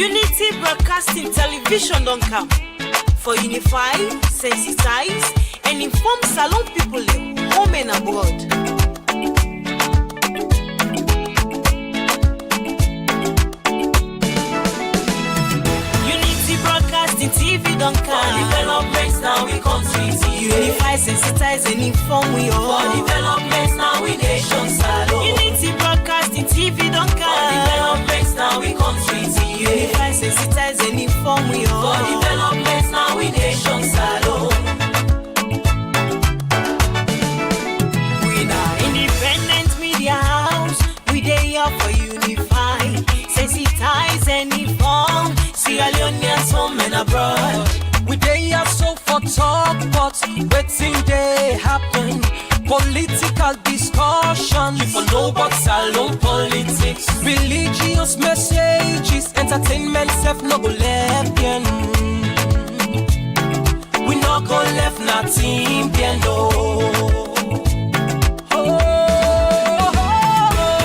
Unity Broadcasting Television don't come for unify, sensitize, and inform Salon people home and abroad. Unity Broadcasting TV don't come. For developments now we country TV. Unify, sensitize, and inform we all. For developments now we nation Salon. Unity Broadcasting TV don't come. For developments now we country TV. Unify, sensitize, and inform we all. For developments now we nation Salon. We now independent media house. We dey here for unify, sensitize, and inform Sierra Leoneans home and abroad. We dey here so for talk, but wetin dey happen? Political discussion. You for know about Salon politics. Religious messages, entertainment self no go left bien. We no go left nothing bien no.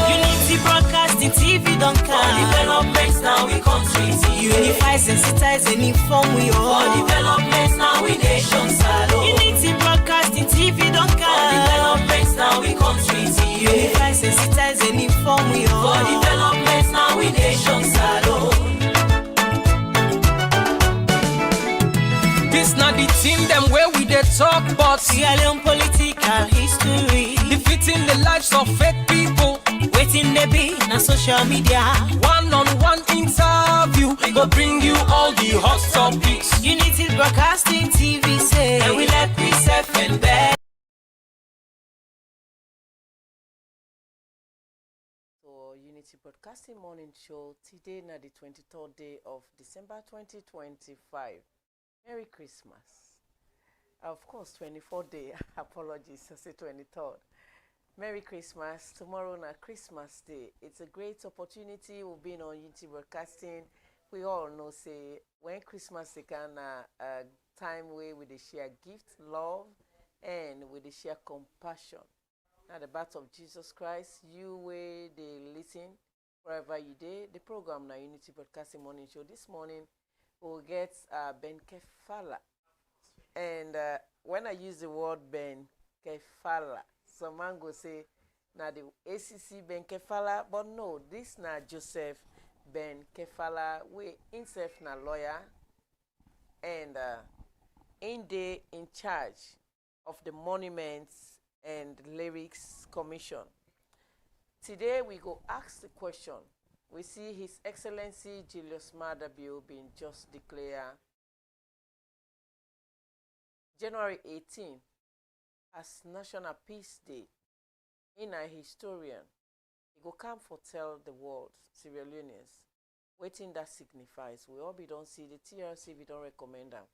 Unity Broadcasting TV don't For come. developments now we country TV. Unify, sensitize, and inform we For all. developments now we nation Salon. Unity Broadcasting TV don't For come. developments now we country TV. Unify, sensitize, and inform we all. For developments now we nation Salon. This na the team them where we dey talk, but Sierra Leone political history. defeating the lives of fake people. Waiting they be na social media. One-on-one interview, we go bring you all the hot topics. Unity Broadcasting TV say, And we let we self and bed. So Unity Broadcasting Morning Show today na the 23rd day of December 2025. Merry Christmas. Of course, 24th day. Apologies, I say 23rd. Merry Christmas. Tomorrow na Christmas Day. It's a great opportunity. We've been on Unity Broadcasting. We all know say when Christmas is kind a time where we dey share gift, love, and we dey share compassion. Now the birth of Jesus Christ, you way they listen wherever you dey. The program na Unity Broadcasting Morning Show. This morning we'll get Ben Kefala. And when I use the word Ben Kefala, some man go say na the ACC Ben Kefala, but no, this na Joseph Ben Kefala. We himself na lawyer and in charge of the Monuments and Lyrics Commission. Today we go ask the question. We see His Excellency Julius Maada Bio being just declared January 18 as National Peace Day. In a historian, he go come for tell the world, Sierra Leoneans, waiting that signifies. We all be don't see the TRC, we don't recommend them.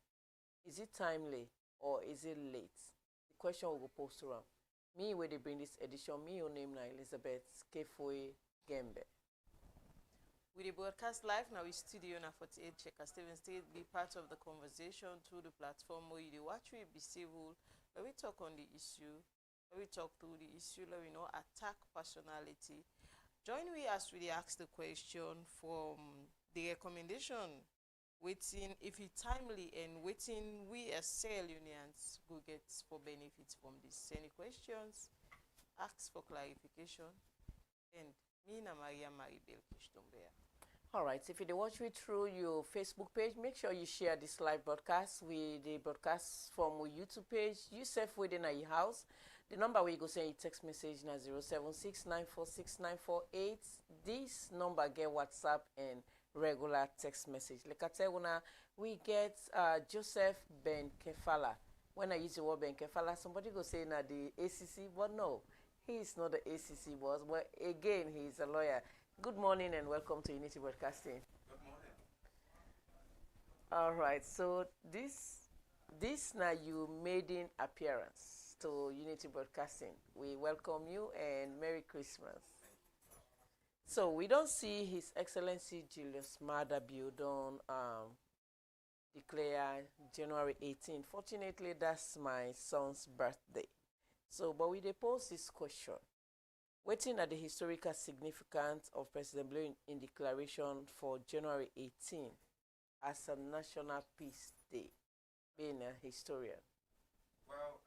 Is it timely or is it late? The question will go post around. Me, where they bring this edition, me, your name now, Elizabeth Kefoe Gembe. We broadcast live now in studio na 48 Checker Stephen State. Be part of the conversation through the platform where you watch we be civil. Let we talk on the issue. Let we talk through the issue. Let we know attack personality. Join we as we ask the question from the recommendation. Waiting if it timely and waiting we as Sierra Leoneans go get for benefits from this. Any questions? Ask for clarification. And me na Maria Maribel Kishtombea. All right, if you watch it through your Facebook page, make sure you share this live broadcast with the broadcast from our YouTube page. You self within your house. The number where you go send a text message na 076946948. This number get WhatsApp and regular text message. Like I tell you, we get Joseph Ben Kefala. When I use the word Ben Kefala, somebody go say na the ACC, but no, he is not the ACC boss. But again, he is a lawyer. Good morning and welcome to Unity Broadcasting. Good morning. All right, so this now you maiden appearance to Unity Broadcasting. We welcome you and Merry Christmas. So we don't see His Excellency Julius Maada Bio don declare January 18. Fortunately, that's my son's birthday. So, but we dey pose this question. Waiting at the historical significance of President Blair in declaration for January 18 as a National Peace Day, being a historian. Well,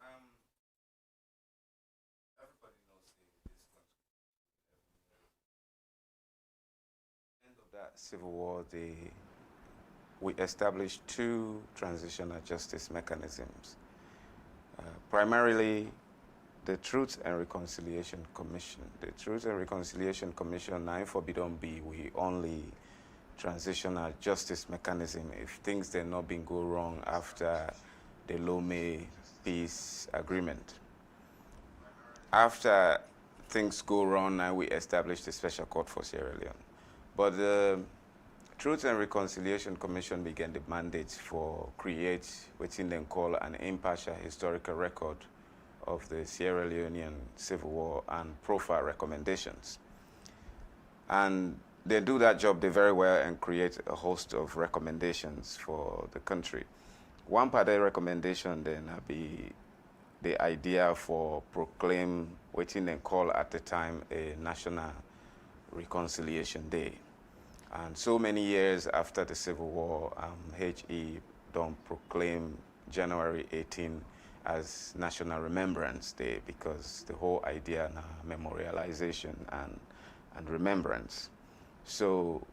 everybody knows this country. End of that civil war, we established two transitional justice mechanisms. Primarily, the Truth and Reconciliation Commission. The Truth and Reconciliation Commission, now forbidden be, we only transitional justice mechanism if things did not been go wrong after the Lomé peace agreement. After things go wrong, now we established a special court for Sierra Leone. But the Truth and Reconciliation Commission began the mandate for create what they call an impartial historical record of the Sierra Leonean Civil War and profile recommendations. And they do that job very well and create a host of recommendations for the country. One part of the recommendation then be the idea for proclaim what they call at the time a National Reconciliation Day. And so many years after the Civil War, HE don't proclaim January 18 as National Remembrance Day because the whole idea now memorialization and remembrance. So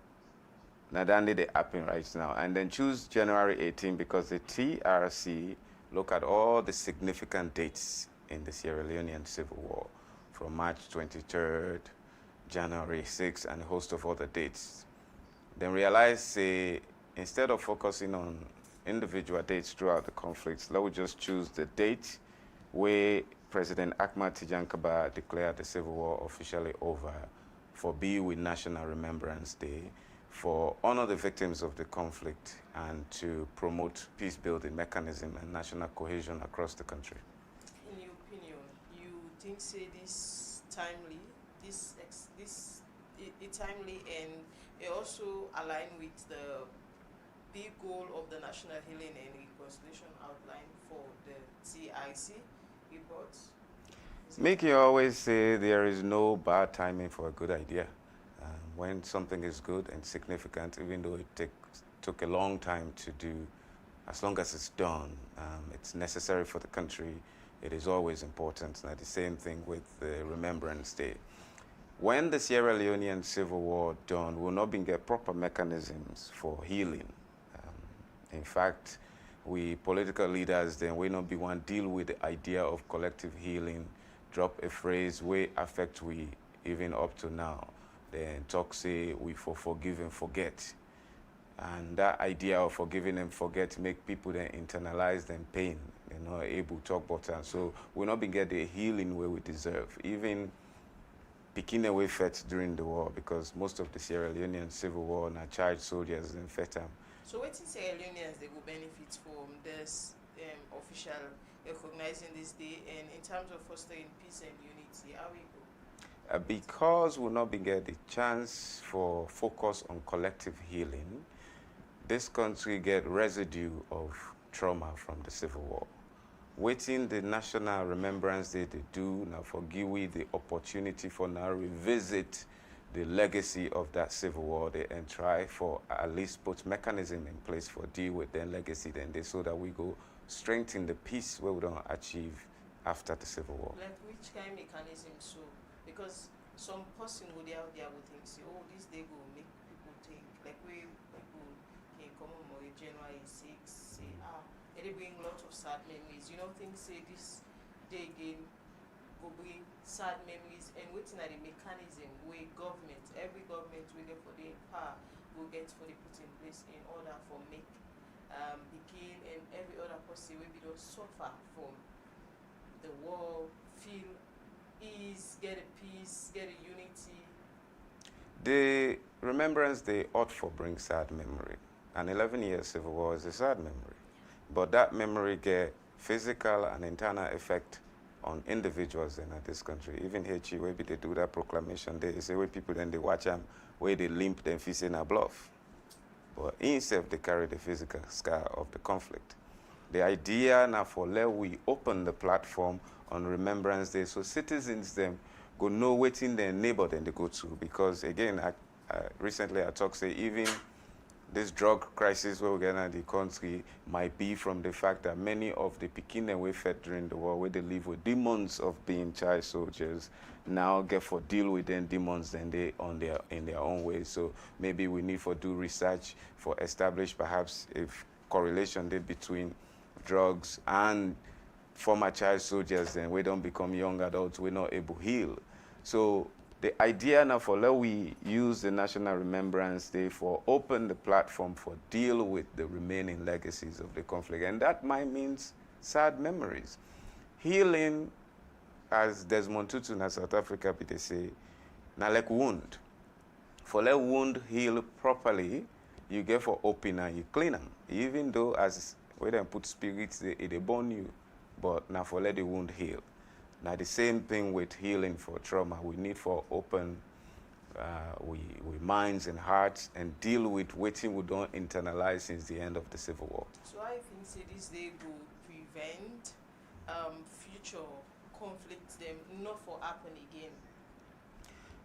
Nadandi they happen right now. And then choose January 18 because the TRC look at all the significant dates in the Sierra Leonean Civil War from March 23rd, January 6th, and a host of other dates. Then realize, say, instead of focusing on individual dates throughout the conflicts, let's just choose the date where President Ahmad Tijan Kaba declared the Civil War officially over, for be with National Remembrance Day, for honor the victims of the conflict and to promote peace-building mechanism and national cohesion across the country. In your opinion, you think say this timely, timely and it also align with the big goal of the National Healing and Reconciliation outline for the TIC reports? Mickey always say there is no bad timing for a good idea. When something is good and significant, even though it took a long time to do, as long as it's done, it's necessary for the country, it is always important. Now the same thing with the Remembrance Day. When the Sierra Leonean Civil War done, we'll not get proper mechanisms for healing. In fact, we political leaders then will not be one deal with the idea of collective healing, drop a phrase way affect we even up to now. Then talk say we forgive and forget. And that idea of forgiving and forget make people then internalize them pain. They're not able to talk about it. So we'll not be get the healing where we deserve. Even picking away fed during the war because most of the Sierra Leonean Civil War now charged soldiers and fed them. So what is Sierra Leoneans they will benefit from this official recognizing this day and in terms of fostering peace and unity, how we go? Because we'll not be get the chance for focus on collective healing, this country get residue of trauma from the Civil War. Waiting the National Remembrance Day to do now for give we the opportunity for now revisit the legacy of that Civil War and try for at least put mechanism in place for deal with their legacy then they so that we go strengthen the peace where we don't achieve after the Civil War. Like which kind of mechanism so? Because some person would out there would think say, oh, this day will make people think like we people can come on January 6, say they bring a lot of sad memories. You know, things say this day again will bring sad memories and waiting at the mechanism where government, every government will get for the power will get for the put in place in order for make begin and every other person will be don't suffer from the war, feel ease, get a peace, get a unity. The Remembrance Day ought for bring sad memory. An 11-year Civil War is a sad memory. But that memory get physical and internal effect on individuals in this country. Even HE, where they do that proclamation, they say where people then they watch them, where they limp them facing a bluff. But instead they carry the physical scar of the conflict. The idea now for let we open the platform on Remembrance Day so citizens them go know wetin their neighbor then they go to. Because again, recently I talked say even this drug crisis where we get in the country might be from the fact that many of the pikin that we fed during the war, where they live with demons of being child soldiers, now get for deal with them demons then they in their own way. So maybe we need for do research for establish perhaps if correlation there between drugs and former child soldiers, then we don't become young adults, we're not able to heal. So the idea now for let we use the National Remembrance Day for open the platform for deal with the remaining legacies of the conflict. And that might mean sad memories. Healing, as Desmond Tutu in South Africa, they say, na like wound. For let wound heal properly, you get for open and you clean them. Even though as we then put spirits, they burn you, but now for let the wound heal. Now the same thing with healing for trauma. We need for open we minds and hearts and deal with waiting we don't internalize since the end of the Civil War. So I think say this day will prevent future conflicts them not for happen again.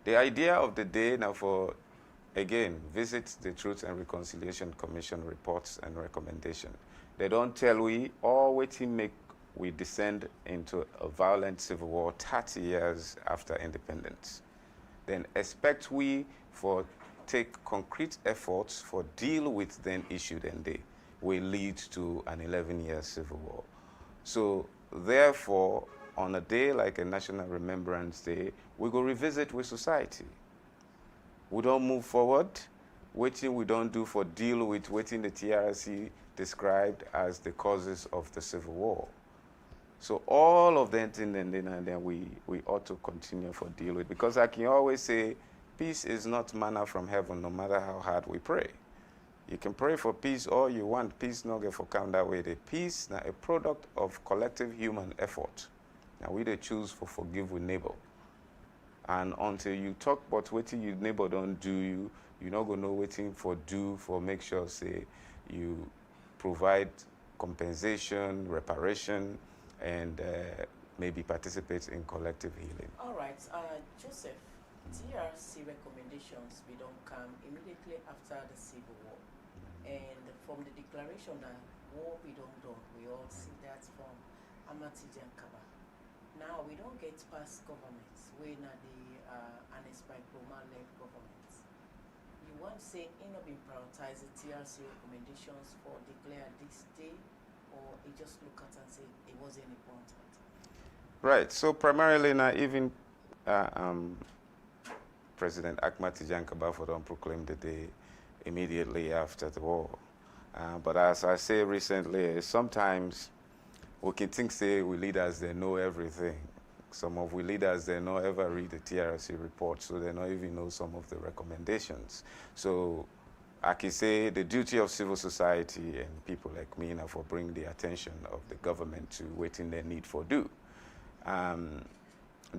The idea of the day now for, again, visit the Truth and Reconciliation Commission reports and recommendation. They don't tell we all waiting make we descend into a violent civil war 30 years after independence. Then expect we for take concrete efforts for deal with then issue then they will lead to an 11-year civil war. So therefore, on a day like a National Remembrance Day, we go revisit with society. We don't move forward, waiting we don't do for deal with waiting the TRC described as the causes of the Civil War. So all of them and then we ought to continue for deal with. Because I can always say, peace is not manna from heaven, no matter how hard we pray. You can pray for peace all you want. Peace not get for come that way. The peace now a product of collective human effort. Now we they choose for forgive with neighbor. And until you talk about what your neighbor don't do you're not gonna know waiting for do for make sure say you provide compensation, reparation, and maybe participate in collective healing. All right, Joseph, TRC recommendations we don't come immediately after the Civil War. And from the declaration that war we don't do, we all see that from Amati Jankaba. Now we don't get past governments, we're not the Anes by Kroma-led governments. You want to say it not been prioritized the TRC recommendations for declare this day, or it just look at and say it wasn't important? Right. So primarily now, even President Ahmad Tijan don't proclaim the day immediately after the war. But as I say recently, sometimes we can think say we leaders they know everything. Some of we leaders they not ever read the TRC report, so they not even know some of the recommendations. So I can say the duty of civil society and people like me now for bring the attention of the government to waiting their need for do.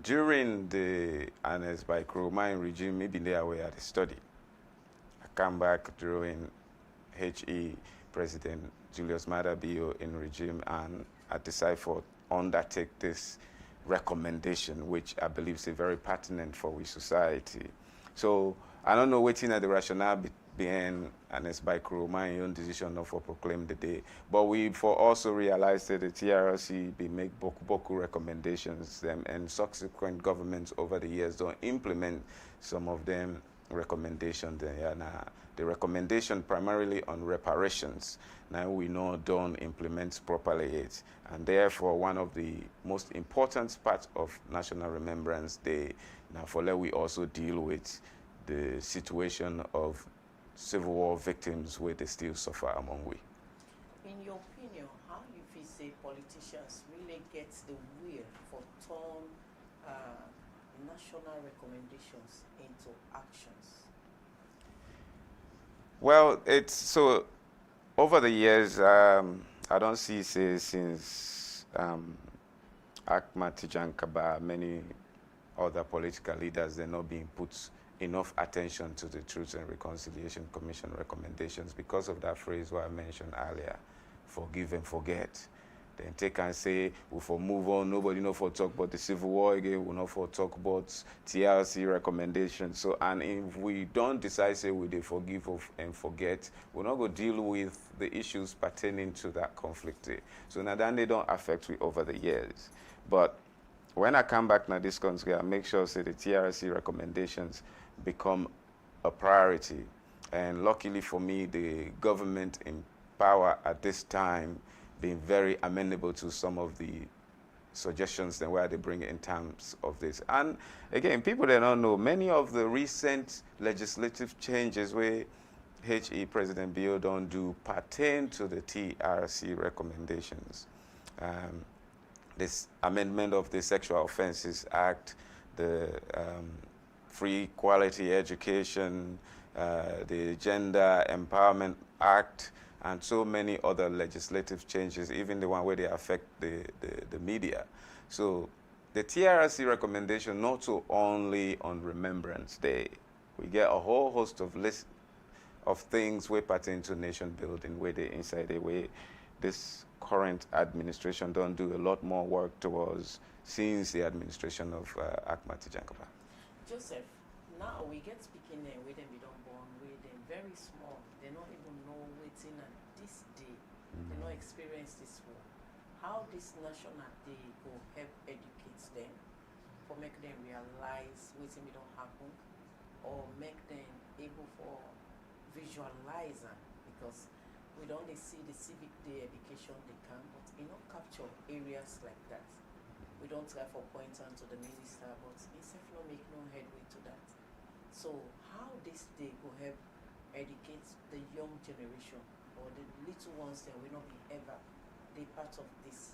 During the Anes by Kroma regime, maybe they were at a study. I come back during HE President Julius Maada Bio in regime, and I decide for undertake this recommendation, which I believe is very pertinent for we society. So I don't know waiting at the rationale behind Anes by Kroma own decision not for proclaim the day, but we for also realized that the TRC be make boku recommendations them, and subsequent governments over the years don't implement some of them recommendations. And the recommendation primarily on reparations now we know don't implement properly it, and therefore one of the most important parts of National Remembrance Day now for let we also deal with the situation of Civil War victims where they still suffer among we. In your opinion, how you feel say politicians really get the will for turn national recommendations into actions? Well, it's so over the years, I don't see say since Ahmad Tijan Kaba, many other political leaders, they're not being put enough attention to the Truth and Reconciliation Commission recommendations because of that phrase what I mentioned earlier, forgive and forget. Then take and say, we for move on, nobody know for talk about the Civil War again, we not for talk about TRC recommendations. So, and if we don't decide, say, we they forgive and forget, we're not going to deal with the issues pertaining to that conflict. So now then they don't affect we over the years. But when I come back now this country, I make sure, say, the TRC recommendations become a priority. And luckily for me, the government in power at this time being very amenable to some of the suggestions and where they bring in terms of this. And again, people that don't know, many of the recent legislative changes where HE President Bio don't do pertain to the TRC recommendations. This amendment of the Sexual Offences Act, the Free Quality Education, the Gender Empowerment Act, and so many other legislative changes, even the one where they affect the media. So the TRC recommendation not so only on Remembrance Day. We get a whole host of list of things where pertain to nation building, where they inside the way this current administration don't do a lot more work towards since the administration of Ahmad Tijankaba. Joseph, now we get speaking there with them, we don't born with them very small. They don't even know waiting at this day. They don't experience this war. How this national day will help educate them, for make them realize waiting we don't happen, or make them able for visualize them, because we don't only see the civic day education they can, but capture areas like that. We don't try for point on to the minister, but instead not make no headway to that. So how this day will help educate the young generation or the little ones that will not be ever they part of this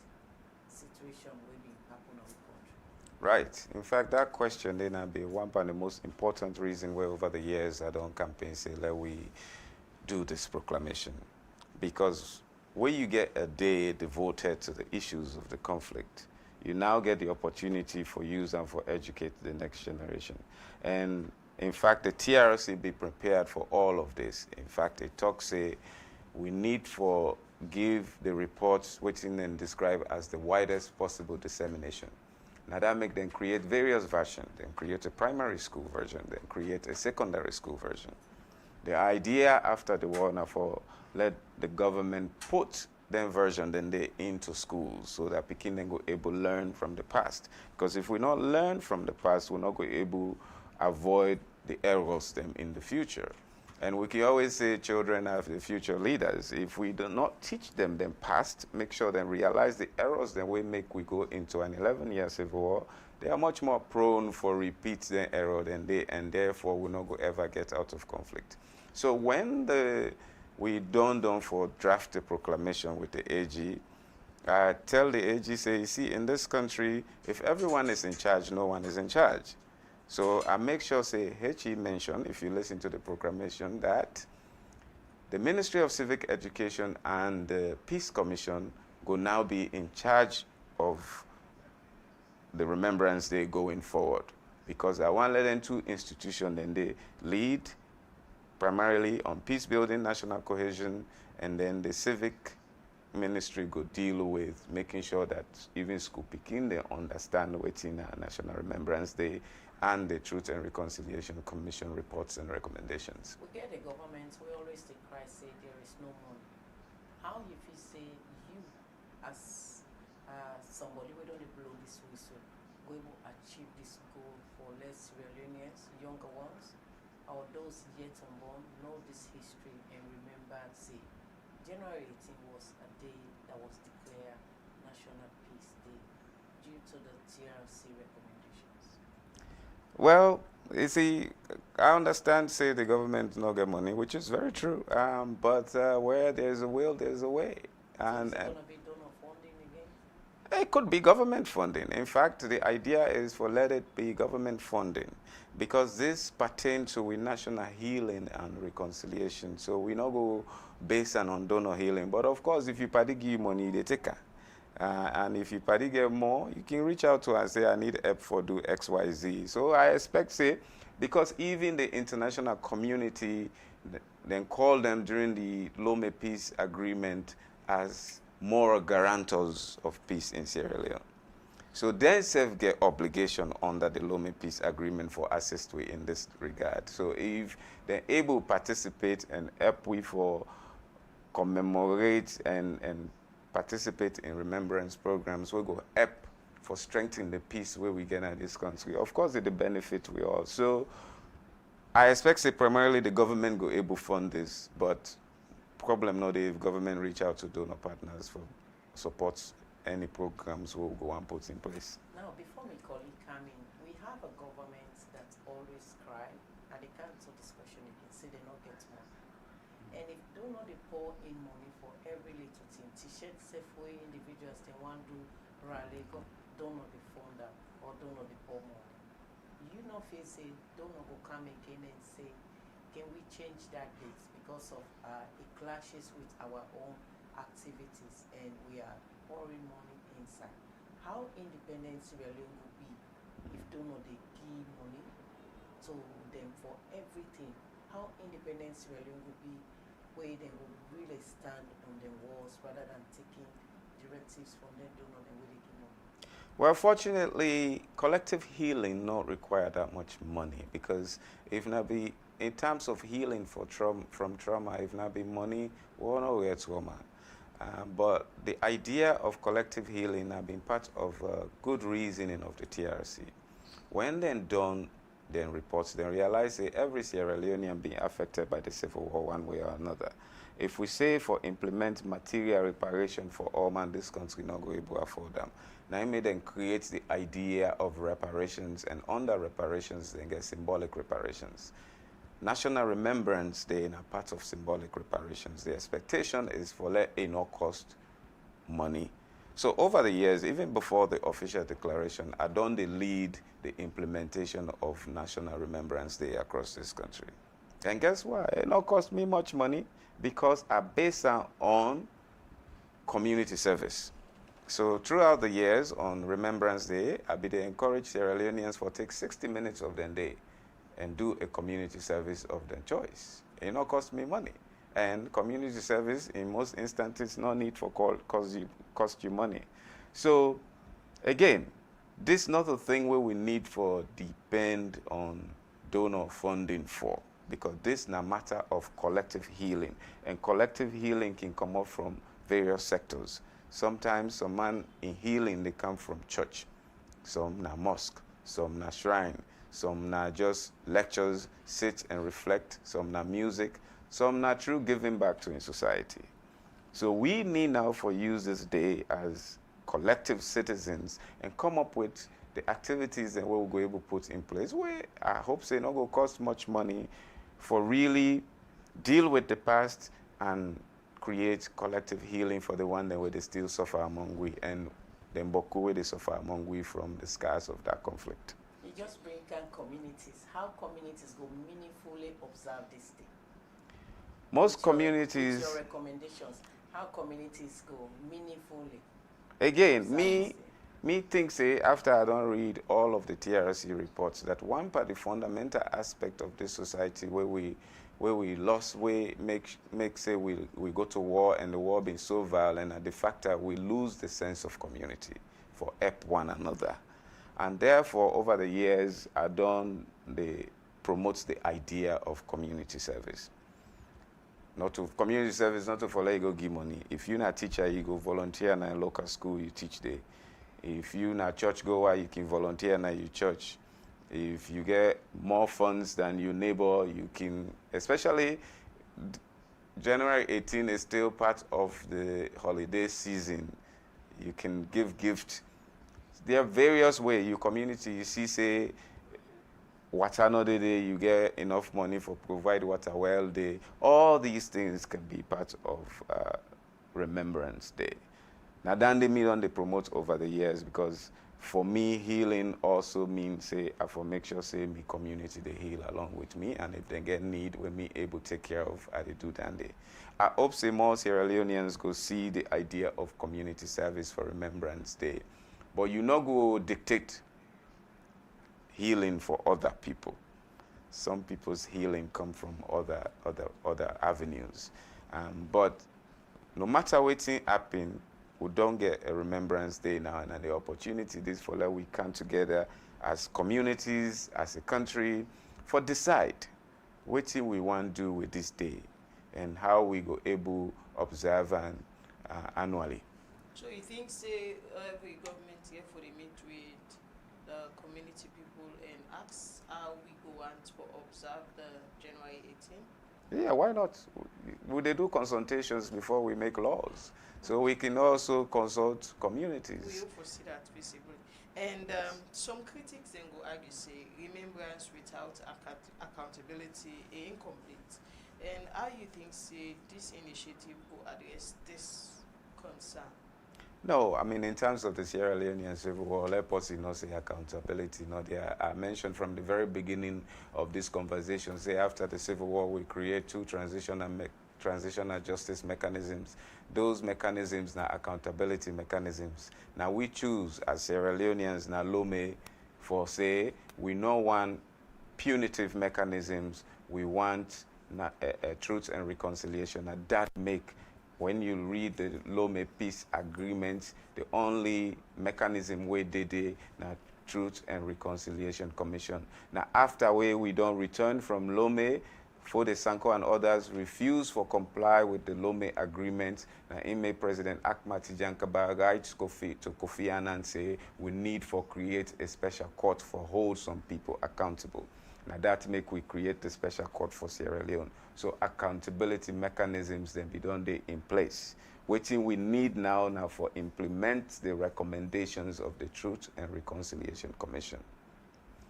situation will be happen on the country. Right. In fact, that question then be one of the most important reason why over the years I don't campaign say let we do this proclamation. Because when you get a day devoted to the issues of the conflict, you now get the opportunity for use and for educate the next generation. And in fact, the TRC be prepared for all of this. In fact, it talks say we need for give the reports written and describe as the widest possible dissemination. Now that make them create various versions, then create a primary school version, then create a secondary school version. The idea after the war now for let the government put them version then they into schools so that people then go able to learn from the past. Because if we not learn from the past, we're not going to able avoid the errors them in the future. And we can always say children are the future leaders. If we do not teach them past, make sure they realize the errors that we make we go into an 11-year civil war, they are much more prone for repeat the error than they, and therefore will not go ever get out of conflict. So when we don't for draft a proclamation with the AG, tell the AG, say, you see, in this country, if everyone is in charge, no one is in charge. So I make sure, say, HE mentioned, if you listen to the proclamation, that the Ministry of Civic Education and the Peace Commission will now be in charge of the Remembrance Day going forward. Because I want to let them two institutions, then they lead primarily on peace building, national cohesion, and then the civic ministry go deal with making sure that even school picking they understand what's in a National Remembrance Day and the Truth and Reconciliation Commission reports and recommendations. We get the government, we always take cry, say there is no money. How you feel say you as somebody we don't blow this whistle, going to achieve this goal for less Sierra Leoneans, younger ones, or those yet unborn know this history and remember, say, January 18 was a day that was declared National Peace Day due to the TRC recommendations? Well, you see, I understand, say, the government not get money, which is very true. But where there's a will, there's a way. And so it's going to be donor funding again? It could be government funding. In fact, the idea is for let it be government funding, because this pertains to national healing and reconciliation. So we not go based on donor healing. But of course, if you party give money, they take her. And if you party get more, you can reach out to us and say, I need help for do X, Y, Z. So I expect, say, because even the international community then called them during the Lome Peace Agreement as moral guarantors of peace in Sierra Leone. So they self get obligation under the Lome Peace Agreement for assist we in this regard. So if they're able to participate and help we for commemorate and participate in remembrance programs, we go help for strengthening the peace where we get in this country. Of course, the benefit we all. So I expect say primarily the government go able fund this, but problem not if government reach out to donor partners for support any programs we'll go and put in place. Now, before my colleague come in, we have a government that always cry. At the council discussion, you can see they not get money. And if do not they pour in money for every little thing, t-shirt, Safeway, individuals, they want to rally, don't know the fund them or don't know the pour money. You know, if you say, don't know go come again and say, can we change that date because of it clashes with our own activities and we are pouring money inside. How independent Sierra Leone will be if don't know they give money to them for everything? How independent Sierra Leone will be where they will really stand on their walls rather than taking directives from them, don't know them where they give money? Well, fortunately, collective healing not require that much money because if not be in terms of healing for from trauma, if not be money, we all know where trauma. But the idea of collective healing has been part of good reasoning of the TRC. When then done, then reports, then realize that every Sierra Leonean being affected by the Civil War one way or another. If we say for implement material reparation for all man, this country not going to afford them. Now it may then create the idea of reparations, and under reparations, then get symbolic reparations. National Remembrance Day is a part of symbolic reparations. The expectation is for let it not cost money. So over the years, even before the official declaration, I done the lead the implementation of National Remembrance Day across this country. And guess what? It not cost me much money because I base it on community service. So throughout the years on Remembrance Day, I be to encourage Sierra Leoneans for take 60 minutes of their day and do a community service of their choice. It not cost me money. And community service, in most instances, no need for cost you money. So, again, this is not a thing where we need for depend on donor funding for, because this is a matter of collective healing. And collective healing can come up from various sectors. Sometimes some man in healing, they come from church. Some na mosque, some na shrine, some na just lectures, sit and reflect, some na music, some na true giving back to in society. So we need now for use this day as collective citizens and come up with the activities that we'll go able to put in place where I hope say not going to cost much money for really deal with the past and create collective healing for the one that where they still suffer among we and then Boku where they suffer among we from the scars of that conflict. You just bring in communities. How communities go meaningfully observe this day? Most With communities... your recommendations, how communities go meaningfully? Again, me think say after I don't read all of the TRC reports that one part the fundamental aspect of this society where we lost way make say we go to war and the war being so violent and the fact that we lose the sense of community for help one another. And therefore over the years I done the promotes the idea of community service. Not to community service, not to follow you go give money. If you're not a teacher, you go volunteer in a local school, you teach there. If you're not a church goer, you can volunteer in your church. If you get more funds than your neighbor, you can, especially January 18 is still part of the holiday season. You can give gifts. There are various ways. Your community, you see, say, water another day, you get enough money for provide water well day. All these things can be part of Remembrance Day. Now, then they meet on they promote over the years because for me, healing also means say I for make sure say me community they heal along with me, and if they get need when me able to take care of, I do that day. I hope say more Sierra Leoneans go see the idea of community service for Remembrance Day, but you not go dictate healing for other people. Some people's healing come from other avenues. But no matter what happen, we don't get a Remembrance Day now, and the opportunity this for that we come together as communities, as a country, for decide what thing we want to do with this day and how we go able observe and annually. So you think, say, every government here for the meet with the community people and ask how we go and for observe the January 18th? Yeah, why not? Would they do consultations before we make laws? So we can also consult We communities. will foresee that visibly. And some critics then go argue, say, remembrance without accountability is incomplete. And how you think, say, this initiative will address this concern? No, I mean, in terms of the Sierra Leonean Civil War, let us not say accountability. No, I mentioned from the very beginning of this conversation, say after the Civil War, we create two transitional justice mechanisms. Those mechanisms are accountability mechanisms. Now we choose as Sierra Leoneans, now Lome, for say, we don't want punitive mechanisms, we want a truth and reconciliation, and that make, when you read the Lome Peace Agreement, the only mechanism where they did now Truth and Reconciliation Commission. Now after we don't return from Lome, Fode Sanko and others refuse to comply with the Lome Agreement. Now IME President Ahmad Tijan Kabara writes to Kofi Annan say we need for create a special court for hold some people accountable. Now that make we create the special court for Sierra Leone. So accountability mechanisms then be done there in place. Waiting we need now for implement the recommendations of the Truth and Reconciliation Commission.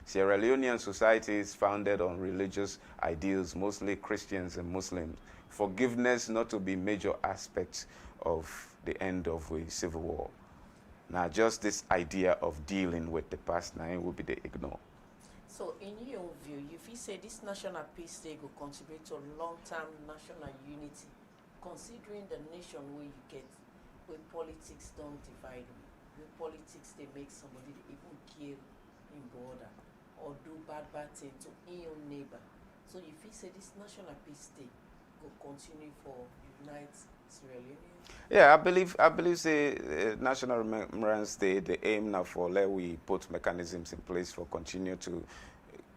Sierra Leonean society is founded on religious ideals, mostly Christians and Muslims. Forgiveness not to be major aspects of the end of the civil war. Now just this idea of dealing with the past now will be the ignore. So in your view, you feel say this National Peace Day will contribute to long-term national unity, considering the nation where you get, where politics don't divide you, where politics they make somebody they even kill in border or do bad thing to your neighbor. So you feel say this National Peace Day will continue for unite Sierra Leone? Yeah, I believe say National Remembrance Day, the aim now for let we put mechanisms in place for continue to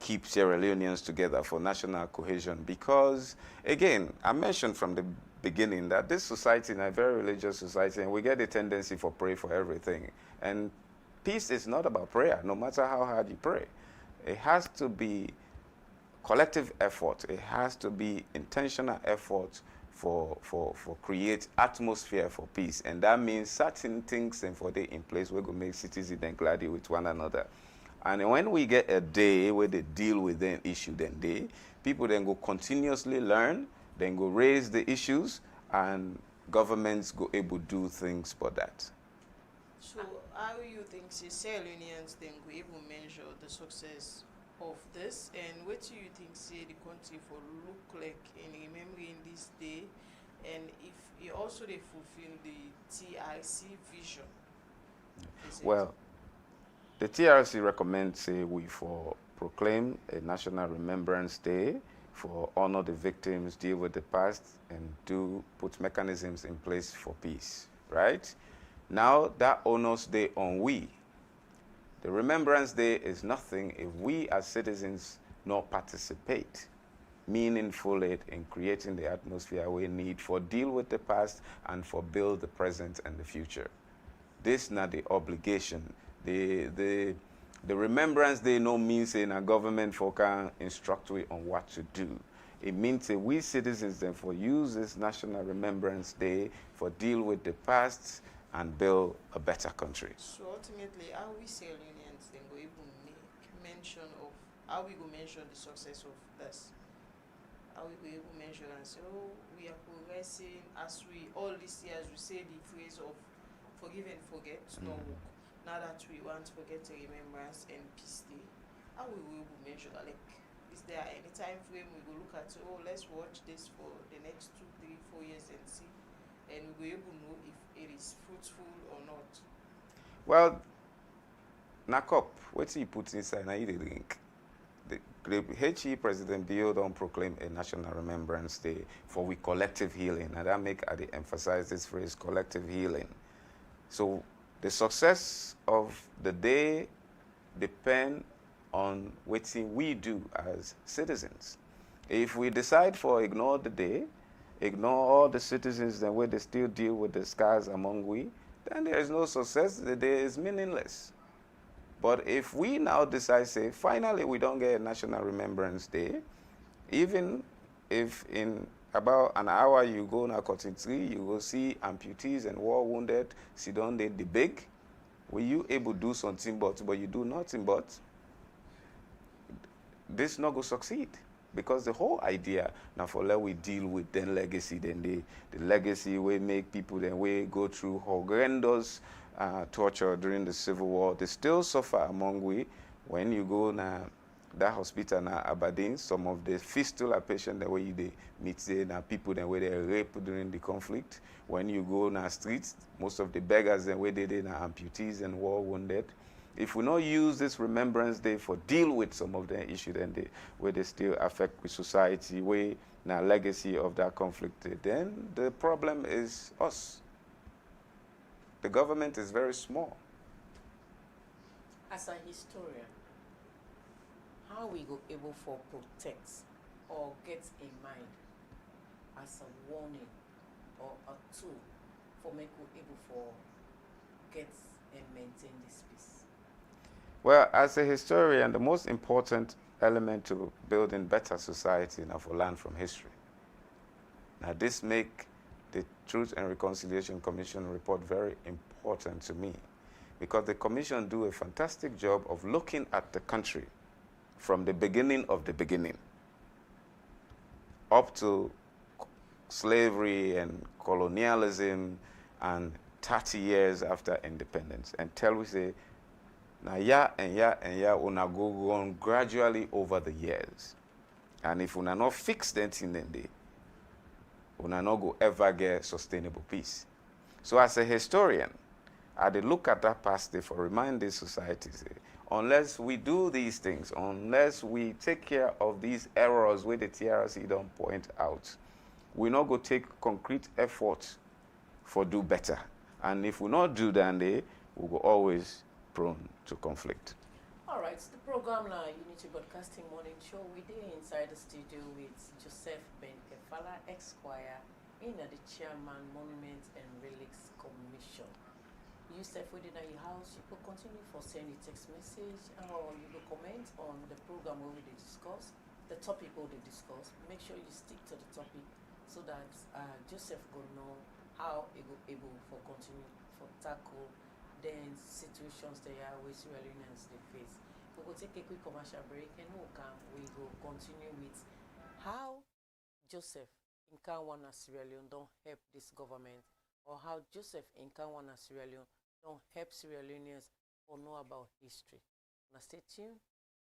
keep Sierra Leoneans together for national cohesion, because again, I mentioned from the beginning that this society is a very religious society and we get a tendency for pray for everything. And peace is not about prayer, no matter how hard you pray. It has to be collective effort. It has to be intentional effort for create atmosphere for peace. And that means certain things and for they in place we're going to make citizens then glad with one another. And when we get a day where they deal with an issue, then people then go continuously learn, then go raise the issues, and governments go able to do things for that. So how you think Sierra Leoneans then go able measure the success of this, and what do you think say the country for look like in remembering this day, and if it also they fulfill the TRC vision? Well, the TRC recommends say we for proclaim a National Remembrance Day for honor the victims, deal with the past, and do put mechanisms in place for peace, right? Now that honors day on we. The Remembrance Day is nothing if we as citizens not participate meaningfully in creating the atmosphere we need for deal with the past and for build the present and the future. This is not the obligation. The Remembrance Day no means in a government for can instruct we on what to do. It means that we citizens then for use this National Remembrance Day for deal with the past and build a better country. So ultimately, how we Sierra Leoneans then go able make mention of how we go measure the success of this? How we go able measure and say, oh, we are progressing as we all these years we say the phrase of forgive and forget, no work. Now that we want to forget the Remembrance and Peace Day, how we will measure that? Like, is there any time frame we go look at, oh, let's watch this for the next 2, 3, 4 years and see, and we will able to know if it is fruitful or not? Well, NACOP, what he puts inside, now you link. The HE President Bill don't proclaim a National Remembrance Day for we collective healing, and that make I emphasize this phrase, collective healing. So the success of the day depend on what we do as citizens. If we decide for ignore the day, ignore all the citizens, then where they still deal with the scars among we, then there is no success. The day is meaningless. But if we now decide, say, finally we don't get a National Remembrance Day, even if in about an hour you go na Cotton Tree, you will see amputees and war wounded, sit down there, the big, will you able to do something but you do nothing but, this not going to succeed. Because the whole idea, now for let we deal with then legacy, then the legacy will make people then we go through horrendous torture during the Civil War. They still suffer among we. When you go now, that hospital now Aberdeen, some of the fistula patients that way they meet there now people that way they rape during the conflict. When you go now streets, most of the beggars that way they now amputees and war wounded. If we not use this Remembrance Day for deal with some of the issues, then where they still affect with society, where now legacy of that conflict, then the problem is us. The government is very small. As a historian, how we go able for protect or get in mind as a warning or a tool for make we able for get and maintain this peace? Well, as a historian, the most important element to building better society now for learn from history. Now this make the Truth and Reconciliation Commission report very important to me because the commission do a fantastic job of looking at the country from the beginning of the beginning up to slavery and colonialism and 30 years after independence until we say now una go on gradually over the years. And if una not fix that in the day, una not go ever get sustainable peace. So as a historian, I did look at that past day for remind this society, say, unless we do these things, unless we take care of these errors where the TRC don't point out, we not go take concrete effort for do better. And if we not do that, we will always prone to conflict. All right, the program now, Unity Broadcasting Morning Show, we did inside the studio with Joseph Benkefala, Esquire, in the Chairman, Monument and Relics Commission. You step within your house, you could continue for sending text message or you could comment on the program where we discuss, the topic where they discuss. Make sure you stick to the topic so that Joseph will know how he will able for continue for tackle then situations they are with Sierra Leoneans they face. We will take a quick commercial break and we will continue with how Joseph in Kanwana Sierra Leone don't help this government or how Joseph in Kanwana Sierra Leone don't help Sierra Leoneans or know about history. Now stay tuned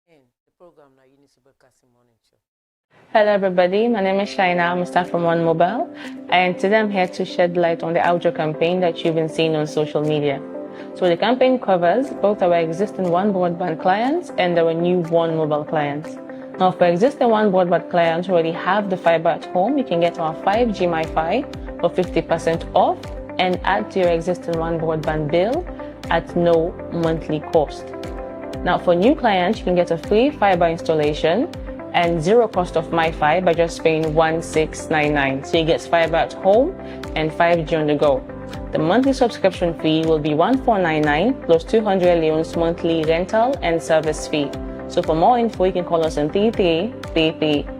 and the program now Unity Broadcasting Morning Show. Hello everybody, my name is Shaina, I'm a staff from One Mobile and today I'm here to shed light on the outreach campaign that you've been seeing on social media. So the campaign covers both our existing One Broadband clients and our new One Mobile clients. Now for existing One Broadband clients who already have the fiber at home, you can get our 5G MiFi for 50% off and add to your existing One Broadband bill at no monthly cost. Now for new clients, you can get a free fiber installation and zero cost of MiFi by just paying $1699. So you get fiber at home and 5G on the go. The monthly subscription fee will be $1499 plus 200 leones monthly rental and service fee. So for more info, you can call us on 3333.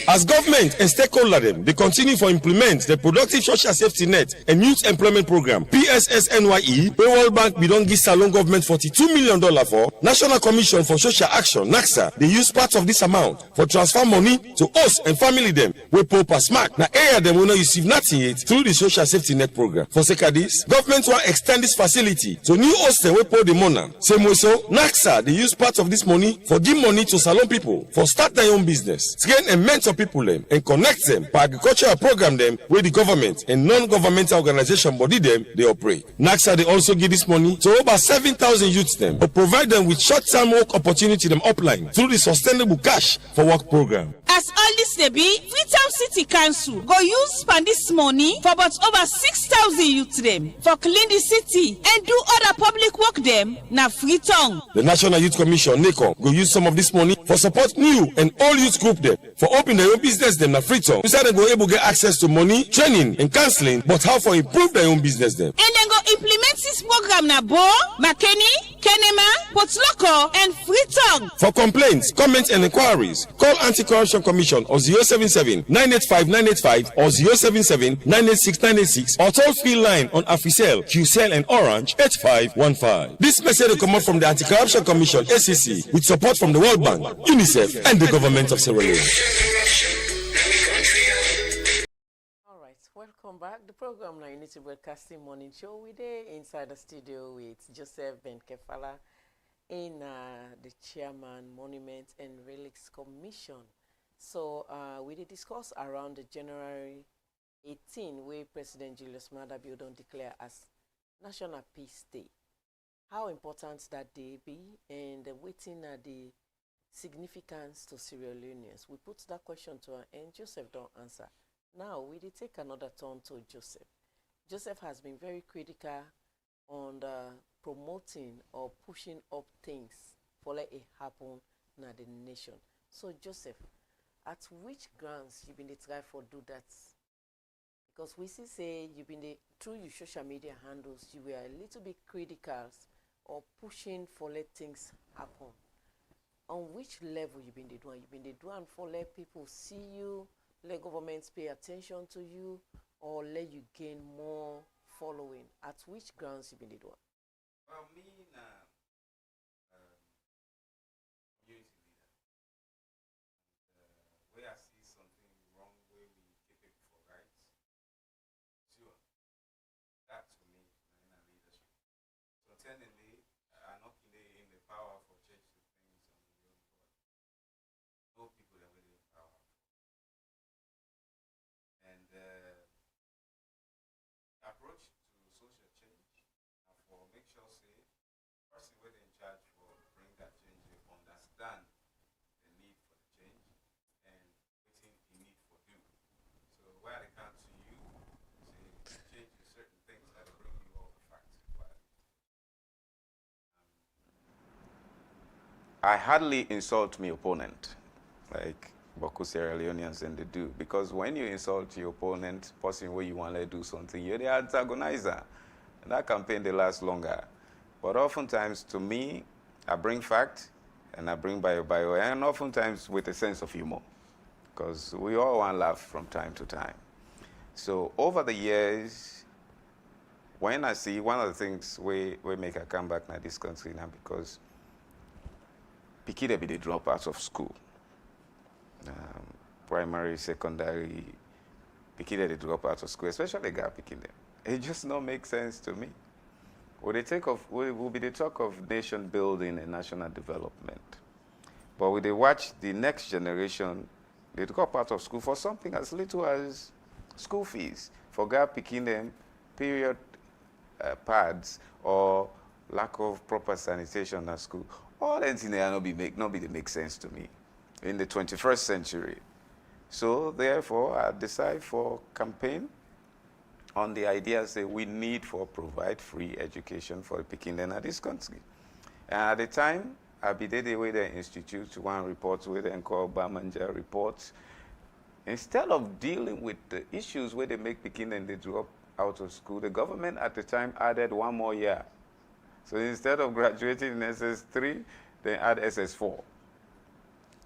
As government and stakeholder them, they continue to implement the Productive Social Safety Net and Youth Employment Program, PSSNYE, where World Bank be don't give Salon government $42 million for. National Commission for Social Action, NACSA, they use part of this amount for transfer money to us and family them. We pay per smack. Now, area them will not receive nothing yet through the Social Safety Net Program. For sake of this, government will extend this facility to new hostel we pay the money. Same way so, NACSA, they use part of this money for give money to Salon people for start their own business, train and mentor people them and connect them for agricultural program them where the government and non-governmental organization body them they operate. NACSA they also give this money to over 7,000 youths them or provide them with short-term work opportunity them upline through the Sustainable Cash for Work program. As all this dey be, Freetown City Council go use spend this money for about over 6,000 youth dem for clean the city and do other public work dem na Freetown. The National Youth Commission (NACOM) go use some of this money for support new and all youth group them for open their own business them na Freetown. Inside they go able get access to money, training and counseling, but how for improve their own business them. And then go implement this program na Bo, Makeni, Kenema, Port Loko and Freetown. For complaints, comments and inquiries, call Anti-Corruption Commission or 077-985-985 or 077-986-986 or toll-free line on Africell, QCell and Orange 8515. This message will come out from the Anti-Corruption Commission (ACC) with support from the World Bank, UNICEF and the government of Sierra Leone. All right, welcome back. The program now Unity Broadcasting Morning Show. We there inside the studio with Joseph Benkefala in the chairman Monument and Relics Commission. So we did discuss around the January 18 where President Julius Maada Bio don declare as National Peace Day. How important that day be and waiting at the significance to Sierra Leoneans. We put that question to her and Joseph don't answer. Now we did take another turn to Joseph. Joseph has been very critical on promoting or pushing up things for let it happen in the nation. So Joseph, at which grounds you been the try for do that? Because we see say you've been through your social media handles, you were a little bit critical or pushing for let things happen. On which level you been doing? You been doing for let people see you, let governments pay attention to you, or let you gain more following? At which grounds you been doing? Well, me now, community leader. Where I see something wrong, where we keep it for rights, sure. That to me, in a leadership. So technically, I'm not in the power for change the things on the own board. No people that really in power. And approach to social change and for make sure say person where they in charge for bring that change, they understand the need for the change and waiting the need for do. So where they come to you, say change certain things that bring you all the facts required. I hardly insult my opponent, like Boku Sierra Leoneans and they do, because when you insult your opponent, person where you want to do something, you're the antagonizer. And that campaign they last longer. But oftentimes to me, I bring fact and I bring bio, and oftentimes with a sense of humor, because we all want to laugh from time to time. So over the years, when I see one of the things we make a comeback in this country now, because Pikide be the drop out of school. Primary, secondary, Pikide they drop out of school, especially girl Pikide. It just don't make sense to me. Will be the talk of nation building and national development. But when they watch the next generation, they drop out of school for something as little as school fees. For girl picking them, period pads, or lack of proper sanitation at school. All that things not be make sense to me in the 21st century. So therefore, I decide for campaign on the idea say we need for provide free education for the Peking in this country. And at the time, I be the way they institute one report where they call Bamanja reports. Instead of dealing with the issues where they make Peking and they drop out of school, the government at the time added one more year. So instead of graduating in SS3, they add SS4.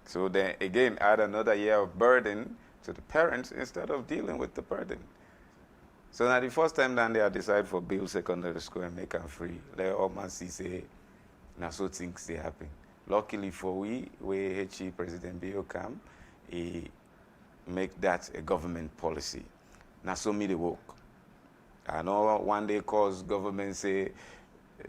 So then again add another year of burden to the parents instead of dealing with the burden. So now the first time down there I decide for build secondary school and make them free. Let all man see say now so things they happen. Luckily for we HE President Bio come, he make that a government policy. Now so me the work. I know one day cause government say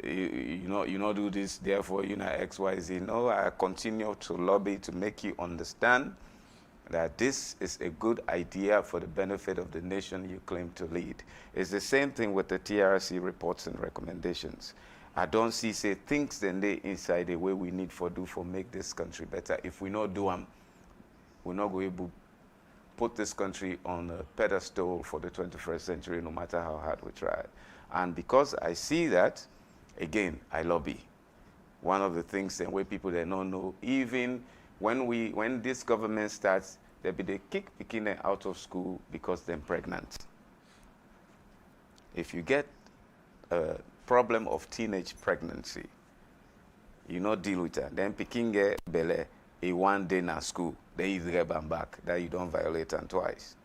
you know do this, therefore you know XYZ. No, I continue to lobby to make you understand that this is a good idea for the benefit of the nation you claim to lead. It's the same thing with the TRC reports and recommendations. I don't see say things then they inside the way we need for make this country better. If we not do them, we're not going to put this country on a pedestal for the 21st century, no matter how hard we try. And because I see that, again, I lobby. One of the things and where people they don't know, even when this government starts, they kick Pikine out of school because they're pregnant. If you get a problem of teenage pregnancy, you not deal with that. Then Pikin get belle a one day na school, then you get them back. That you don't violate them twice.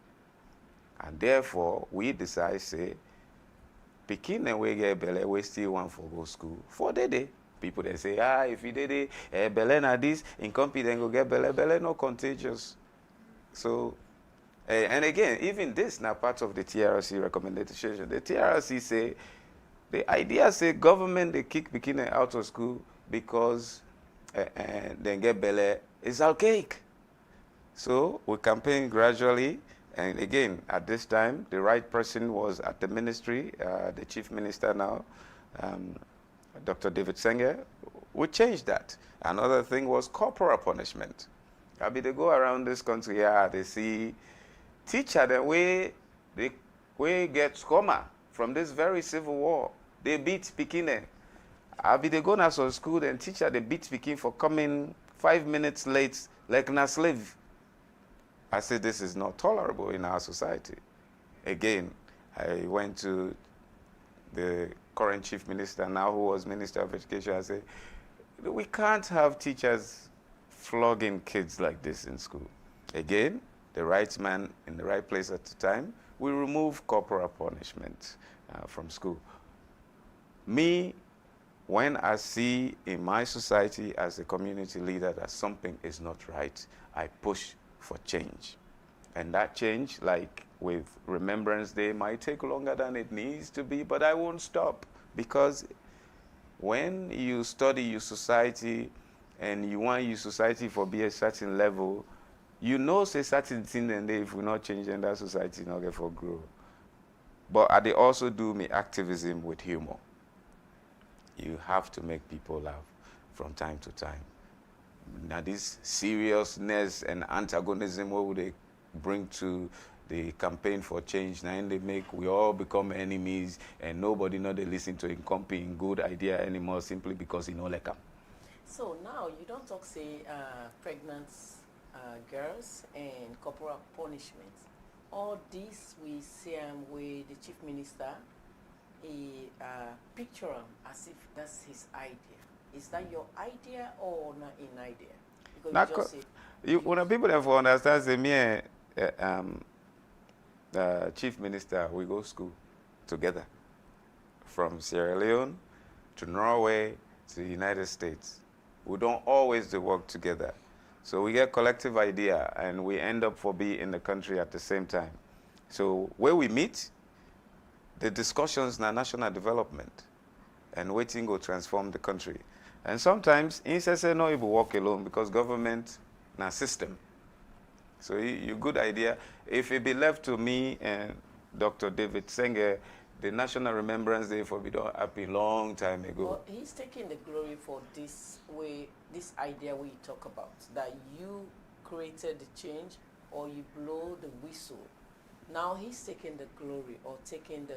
And therefore, we decide say, Pikin and we get belle, we still want for go school. For the day. People they say, if you did it, belle na this, in company then go get belle. Belle no contagious. So, and again, even this now part of the TRC recommendation. The TRC say, the idea say government they kick Pikin out of school because then get belle is archaic. So we campaign gradually, and again at this time the right person was at the ministry, the chief minister now, Dr. David Senge. We changed that. Another thing was corporal punishment. I mean, they go around this country here, they see teacher the way they get scoma from this very civil war. They beat Pikine. They go now to school and teacher they beat Pikin for coming 5 minutes late like a slave. I said this is not tolerable in our society. Again, I went to the current chief minister now who was Minister of Education. I said, we can't have teachers flogging kids like this in school. Again, the right man in the right place at the time, we remove corporal punishment from school. Me, when I see in my society as a community leader that something is not right, I push for change. And that change, like with Remembrance Day, might take longer than it needs to be, but I won't stop. Because when you study your society and you want your society for be a certain level, you know say certain thing and if we not change then that society not get for grow. But I they also do me activism with humor. You have to make people laugh from time to time. Now this seriousness and antagonism, what would they bring to the campaign for change? Now they make we all become enemies and nobody know they listen to him campaign good idea anymore simply because he no like them. So now you don't talk say pregnant girls and corporal punishment. All this we see with the chief minister, he picture him as if that's his idea. Is that your idea or not an idea? Because you just say, when people don't understand, say me chief minister, we go school together from Sierra Leone to Norway to the United States. We don't always work together. So we get collective idea and we end up for be in the country at the same time. So where we meet, the discussions na national development and waiting go transform the country. And sometimes, instead say no, you work alone because government na system. So you good idea. If it be left to me and Dr. David Senge, the National Remembrance Day for Bidon happened long time ago. Well, he's taking the glory for this way, this idea we talk about, that you created the change or you blow the whistle. Now he's taking the glory or taking the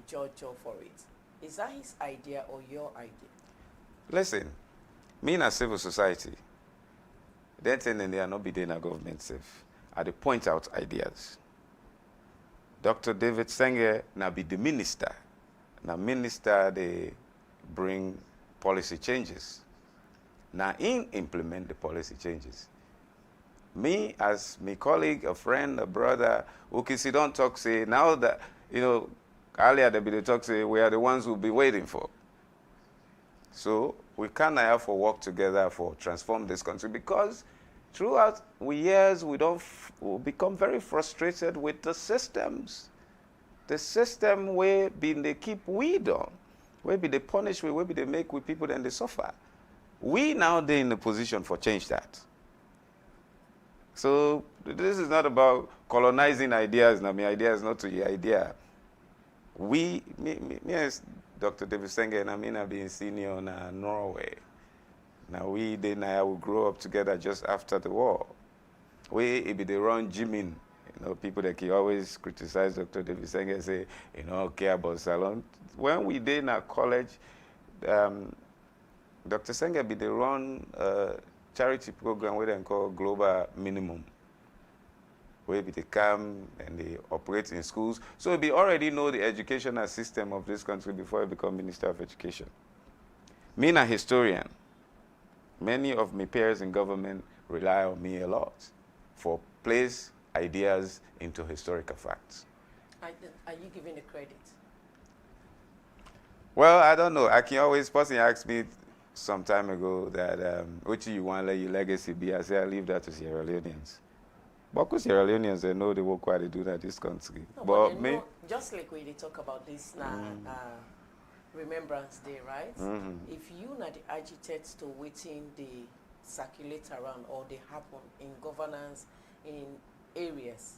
judge for it. Is that his idea or your idea? Listen, me in a civil society, that and they are not be doing a government safe. I dey point out ideas. Dr. David Senge now be the minister. Now minister they bring policy changes. Now in implement the policy changes. Me as my colleague, a friend, a brother, who can sit down talk say now that earlier they be the talk say we are the ones who be waiting for. So we can't have for work together for transform this country because throughout the years we become very frustrated with the systems. The system where they keep we down, where they punish we, where they make we people then they suffer. We now they in a position for change that. So this is not about colonizing ideas. Now my idea is not to your idea. Me as Dr. David Senge and Amina being senior in Norway. Now we will grow up together just after the war. it be the wrong gymming. You know, people that can always criticize Dr. David Senga say, you know, care about salon. When we did in our college, Dr. Senga be the run charity program where they call Global Minimum, where they come and they operate in schools. So we already know the educational system of this country before I become Minister of Education. Me, a historian, many of my peers in government rely on me a lot for place ideas into historical facts. Are you giving the credit? Well, I don't know. I can always, person asked me some time ago that, which you want to let your legacy be? I say, I leave that to Sierra Leoneans. But because Sierra Leoneans, they know the work why they do that in this country. No, but me, know, just like when they talk about this now, Remembrance Day, right? If you not the agitates to waiting they circulate around or they happen in governance in areas,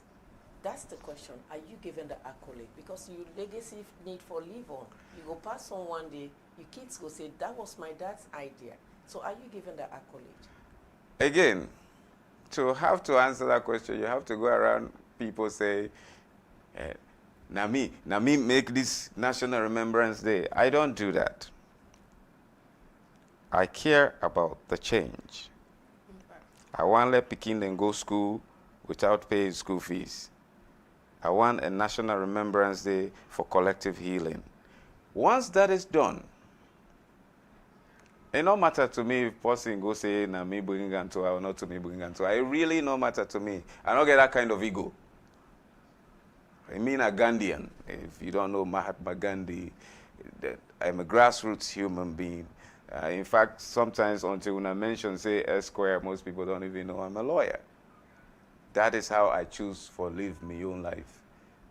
that's the question. Are you given the accolade? Because your legacy need for live on. You go pass on one day, your kids go say, that was my dad's idea. So are you given the accolade? Again, to have to answer that question, you have to go around people say, now me make this National Remembrance Day. I don't do that. I care about the change. I want to let Pekin then go school without paying school fees. I want a National Remembrance Day for collective healing. Once that is done, it no matter to me if person go say, na me bring to or not to me bring to. It really no matter to me. I don't get that kind of ego. I mean a Gandhian. If you don't know Mahatma Gandhi, I'm a grassroots human being. In fact, sometimes until when I mention, say, Esquire, most people don't even know I'm a lawyer. That is how I choose for live my own life.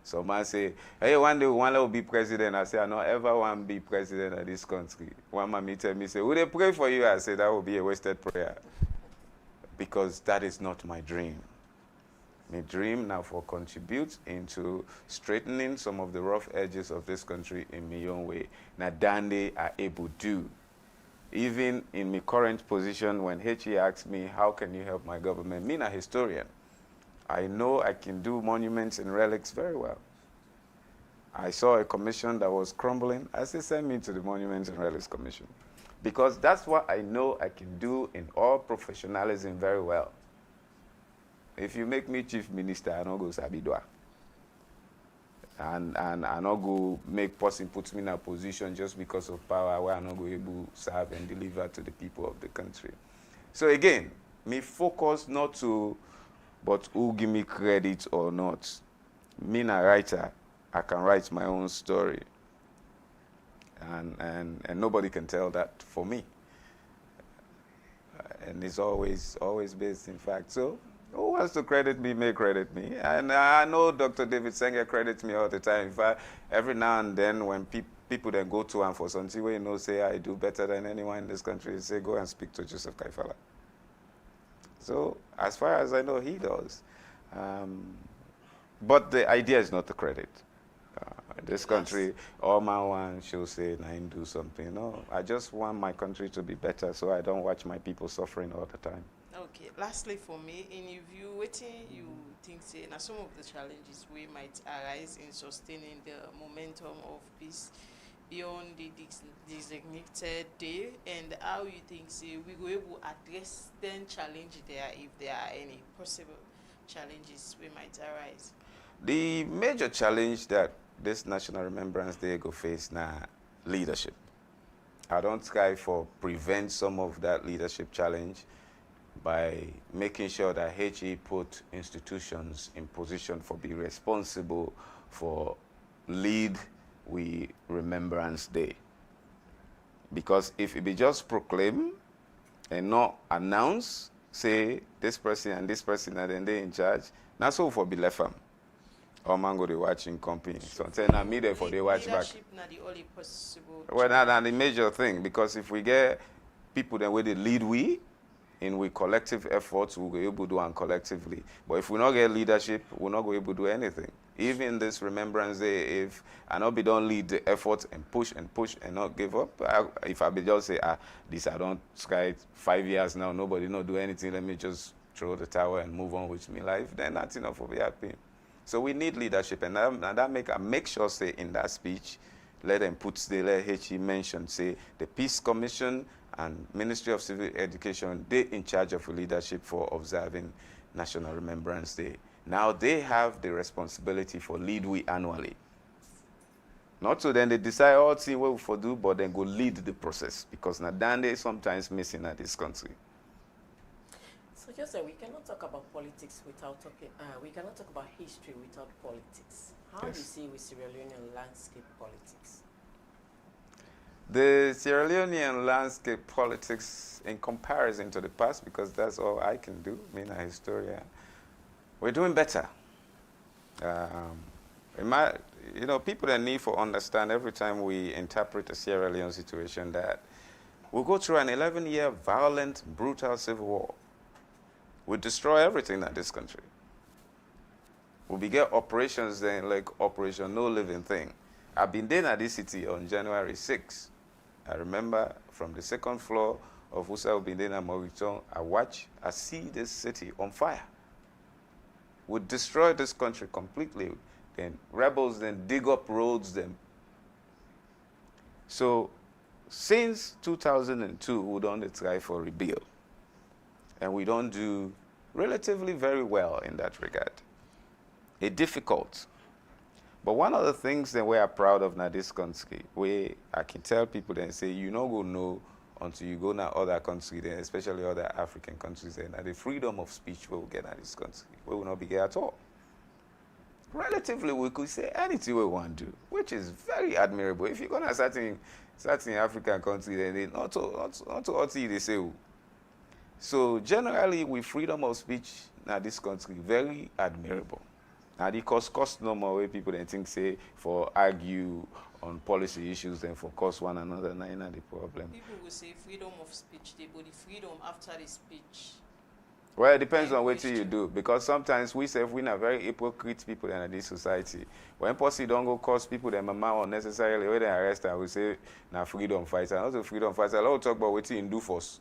So man say, hey, one day one will be president. I say, I don't ever want to be president of this country. One man tell me, say, would they pray for you? I say, that would be a wasted prayer. Because that is not my dream. My dream now for contribute into straightening some of the rough edges of this country in my own way. Now, Dande are able to do. Even in my current position, when HE asks me, how can you help my government? Me, a historian. I know I can do monuments and relics very well. I saw a commission that was crumbling. I said, send me to the Monuments and Relics Commission. Because that's what I know I can do in all professionalism very well. If you make me chief minister, I don't go sabidwa. And I not go make person put me in a position just because of power where I not go able to serve and deliver to the people of the country. So again, me focus not to, but who give me credit or not. Me a writer, I can write my own story. And nobody can tell that for me. And it's always based in fact. So who wants to credit me may credit me. And I know Dr. David Senga credits me all the time. In fact, every now and then when people then go to him for something where you know say I do better than anyone in this country, say go and speak to Joseph Kaifala. So as far as I know, he does. But the idea is not the credit. This country, all my one should say, I do something. No, I just want my country to be better so I don't watch my people suffering all the time. Okay, lastly for me, in your view, what you think say, now some of the challenges we might arise in sustaining the momentum of peace beyond the designated day, and how you think say we go able to address then challenge there if there are any possible challenges we might arise? The major challenge that this National Remembrance Day go face now, leadership. I don't try for prevent some of that leadership challenge by making sure that HE put institutions in position for be responsible for lead we Remembrance Day. Because if it be just proclaim and not announce, say this person and then they in charge, not so for be left them. Or man go to watching company. So I'm me there for they watch back. Not the only possible. Well, that's the major thing, because if we get people that way they lead in we collective efforts, we'll be able to do and collectively. But if we not get leadership, we're not going to be able to do anything. Even this Remembrance Day, if I not be don't lead the effort and push and not give up, if I be just say, this I don't try 5 years now, nobody not do anything, let me just throw the towel and move on with me life, then that's enough will be happy. So we need leadership, and that make sure, say, in that speech, let them put, let HE mention, say, the Peace Commission and Ministry of Civil Education, they in charge of leadership for observing National Remembrance Day. Now they have the responsibility for lead we annually. Not so then they decide all things what we for do, but then go lead the process, because now then they sometimes missing at this country. So just that we cannot talk about politics without talking, we cannot talk about history without politics. How do you see with Sierra Leonean landscape politics? The Sierra Leonean landscape politics, in comparison to the past, because that's all I can do, being a historian, we're doing better. People that need to understand every time we interpret a Sierra Leone situation that we'll go through an 11-year violent, brutal civil war. We destroy everything in this country. We begin operations then like Operation No Living Thing. I've been there at this city on January 6th. I remember from the second floor of Usa Bindena Moriton, I see this city on fire. We destroy this country completely. Then rebels then dig up roads then. So since 2002, we don't try for rebuild. And we don't do relatively very well in that regard. It's difficult. But one of the things that we are proud of in this country, I can tell people and say, you don't go know until you go to other countries, then especially other African countries, and the freedom of speech we will get in this country, we will not be here at all. Relatively, we could say anything we want to do, which is very admirable. If you go to certain African countries, then they not to they say. So generally, with freedom of speech in this country, very admirable. Now, the cost no more way people then think, say, for argue on policy issues, then for cost one another, not the problem. People will say freedom of speech, but the freedom after the speech. Well, it depends on what you do, because sometimes we are very hypocrite people in this society. When policy don't go cause people their mama unnecessarily, when they arrest them, we say, now freedom fighter. Not a freedom fighter, a lot of talk about what you do for us.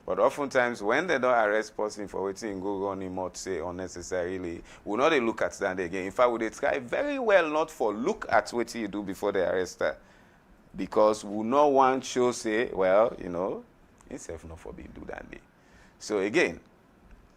But oftentimes, when they don't arrest person for waiting go on him out say unnecessarily, we'll not look at that again. In fact, they try very well not for look at what you do before they arrest her. Because we no one show say, well, himself not for being do that day. So again,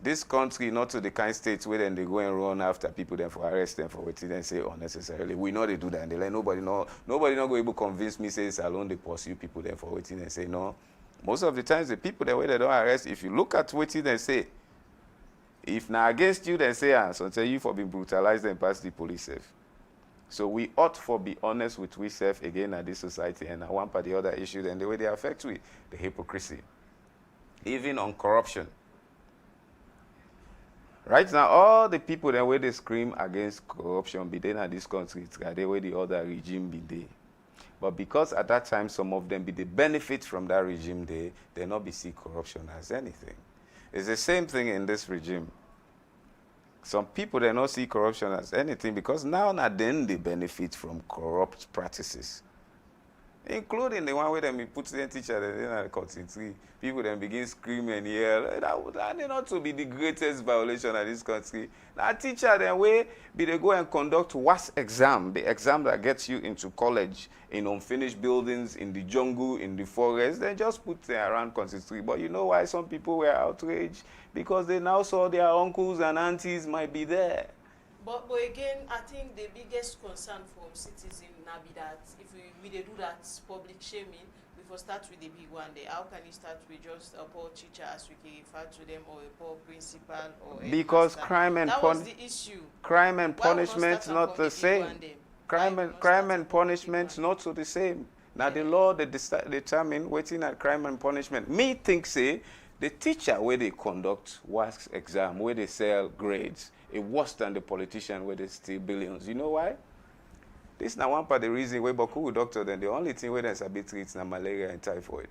this country not to the kind of states where then they go and run after people then for arrest them for waiting and say unnecessarily. We know they do that and they like nobody not go able to convince me say it's alone they pursue people then for waiting and say no. Most of the times, the people that way they don't arrest, if you look at what they say, if now against you, they say, so tell you for being brutalized and pass the police safe. So we ought for be honest with we self again at this society, and one part the other issue, and the way they affect we, the hypocrisy. Even on corruption. Right now, all the people that way they scream against corruption be there in this country, it's the way the other regime be there. But because at that time, some of them be the benefit from that regime, they not be see corruption as anything. It's the same thing in this regime. Some people, they not see corruption as anything because now then they benefit from corrupt practices. Including the one where they put the teacher in the cutting tree. People then begin screaming and yell. That not to be the greatest violation of this country. Now teacher then way be they go and conduct WAS exam, the exam that gets you into college in unfinished buildings, in the jungle, in the forest. They just put them around cutting tree. But you know why some people were outraged? Because they now saw their uncles and aunties might be there. But again, I think the biggest concern from citizens now be that if we do that public shaming, we first start with the big one day. How can you start with just a poor teacher, as we can refer to them, or a poor principal, or a because master? crime and that was the issue. Crime and punishment not the same. Crime and punishment not so the same. Now the law they determine waiting at crime and punishment. Me think say the teacher where they conduct WAS exam, where they sell grades, it's worse than the politician where they steal billions. You know why? This is not one part of the reason where Boku doctor then the only thing where there's a bit treats na malaria and typhoid.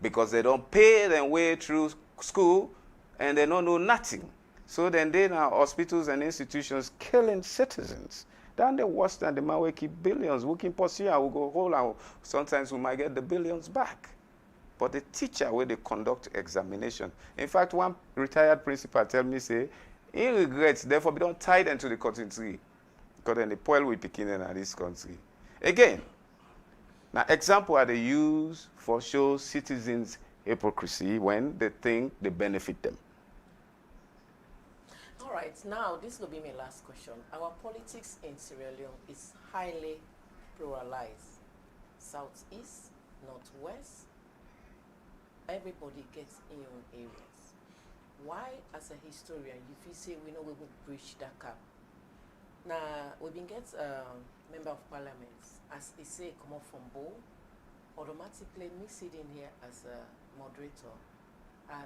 Because they don't pay them way through school and they don't know nothing. So then they now hospitals and institutions killing citizens. Then they're worse than the man where keep billions. We can pursue and we go hold out. Sometimes we might get the billions back. but the teacher where they conduct examination. In fact, one retired principal tell me, say, he regrets, therefore, we don't tie them to the cotton tree. Because then the poil will begin in this country. Again, now example are they use for show citizens hypocrisy when they think they benefit them. All right, now this will be my last question. Our politics in Sierra Leone is highly pluralized. Southeast, Northwest, everybody gets in your own areas. Why, as a historian, you feel say we know we will bridge that gap? Now, we been get member of parliament, as they say, come up from Bo, automatically me sitting here as a moderator, I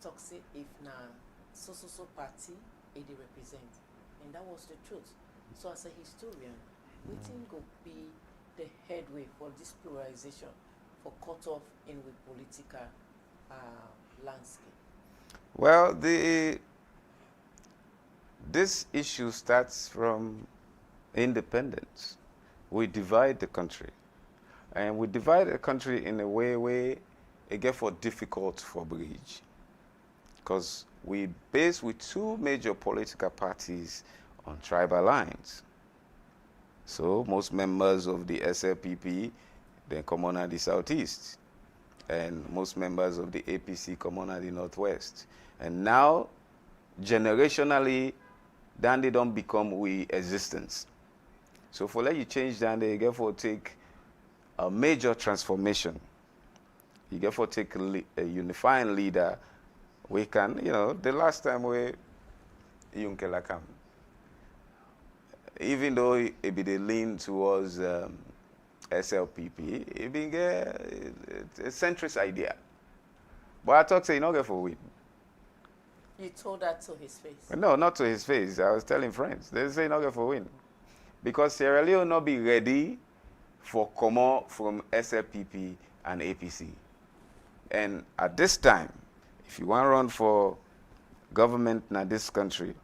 talk say if na so party they represent, and that was the truth. So as a historian, we think will be the headway for this pluralization for cut off in with political landscape. Well, this issue starts from independence. We divide the country. And we divide the country in a way where it gets for difficult for bridge. Because we base with two major political parties on tribal lines. So most members of the SLPP, they come on at the Southeast. And most members of the APC come on at the Northwest. And now, generationally, then they don't become we existence. So for let you change that, they get for take a major transformation. You get for take a unifying leader. We can, the last time we Yunkela come, even though it be the lean towards SLPP, it being a centrist idea. But I thought say, get for win. You told that to his face? No, not to his face. I was telling friends. They say not get for win. Because Sierra Leone will not be ready for come out from SLPP and APC. And at this time, if you want to run for government in this country,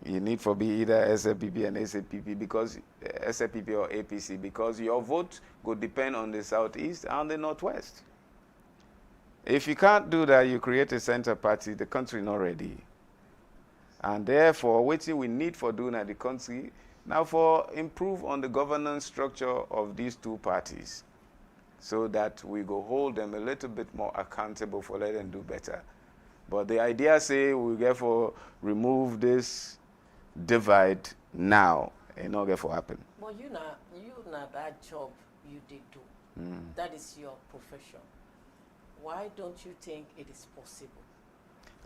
you need to be either SLPP and SLPP because SLPP or APC, because your vote will depend on the Southeast and the Northwest. If you can't do that, you create a center party, the country not ready. And therefore, what we need for doing at the country, now for improve on the governance structure of these two parties, so that we go hold them a little bit more accountable for letting them do better. But the idea say we therefore remove this divide now, and not get for happen. But you know that job you did do. That is your profession. Why don't you think it is possible?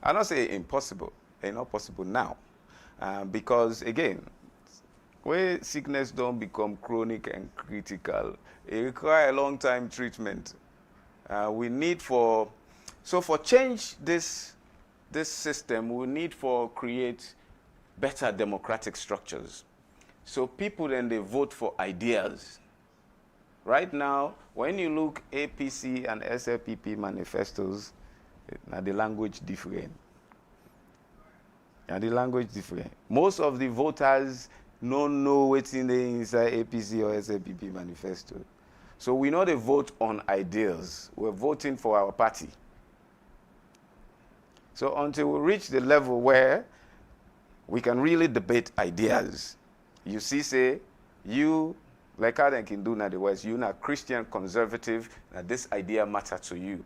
I don't say impossible. It's not possible now. Because, again, where sickness don't become chronic and critical, it requires a long-time treatment. We need for change this system, we need for create better democratic structures. So people then they vote for ideas. Right now, when you look APC and SLPP manifestos, now the language different. And the language different. Most of the voters don't know what's in the inside APC or SLPP manifesto. So we know they vote on ideas. We're voting for our party. So until we reach the level where we can really debate ideas, you see, say, you, like how they can do now the West, you now Christian conservative, now this idea matter to you.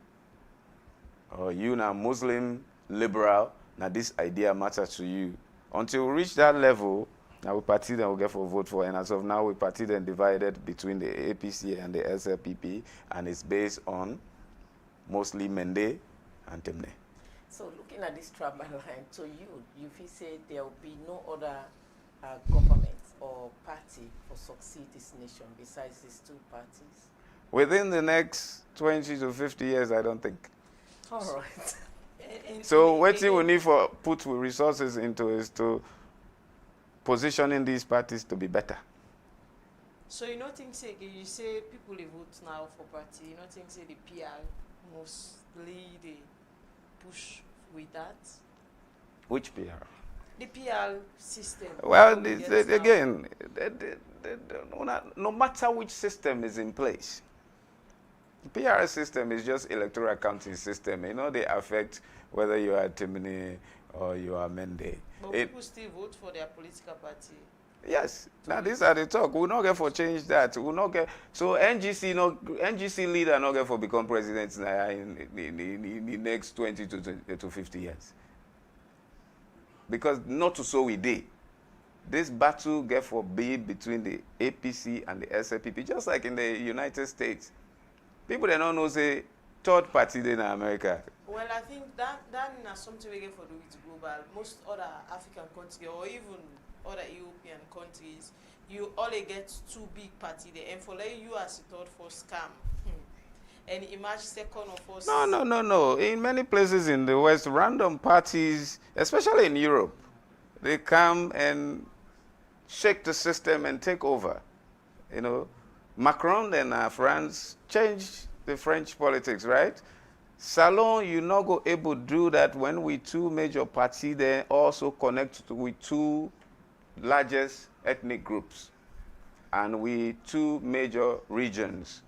Or you now Muslim liberal, now this idea matter to you. Until we reach that level, now we party then we get for vote for, and as of now we party then divided between the APC and the SLPP, and it's based on mostly Mende and Temne. So looking at this tribal line, to you feel say there will be no other government or party for succeed this nation besides these two parties? Within the next 20 to 50 years, I don't think. All right. So what we need for put resources into is to positioning these parties to be better. So you don't think say you say people they vote now for party, you don't think say the PR mostly they push with that? Which PR? The PR system. Well, again, no matter which system is in place, PRS system is just electoral counting system. You know, they affect whether you are Timini or you are Mende. But people still vote for their political party. Yes. Now these are the talk. We'll not get for change that. We'll not get so NGC leader not get for become president in the next 20 to 50 years. Because not to so we did. This battle get for be between the APC and the SLPP, just like in the United States. People they don't know say third party in America. Well, I think that is something we get for do with global. Most other African countries or even other European countries, you only get two big parties there, and for like you as a third force scam. And emerge second or fourth. No. In many places in the West, random parties, especially in Europe, they come and shake the system and take over. You know, Macron and France changed the French politics, right? Salon, you not go able to do that when we two major parties there also connect with two largest ethnic groups and we two major regions,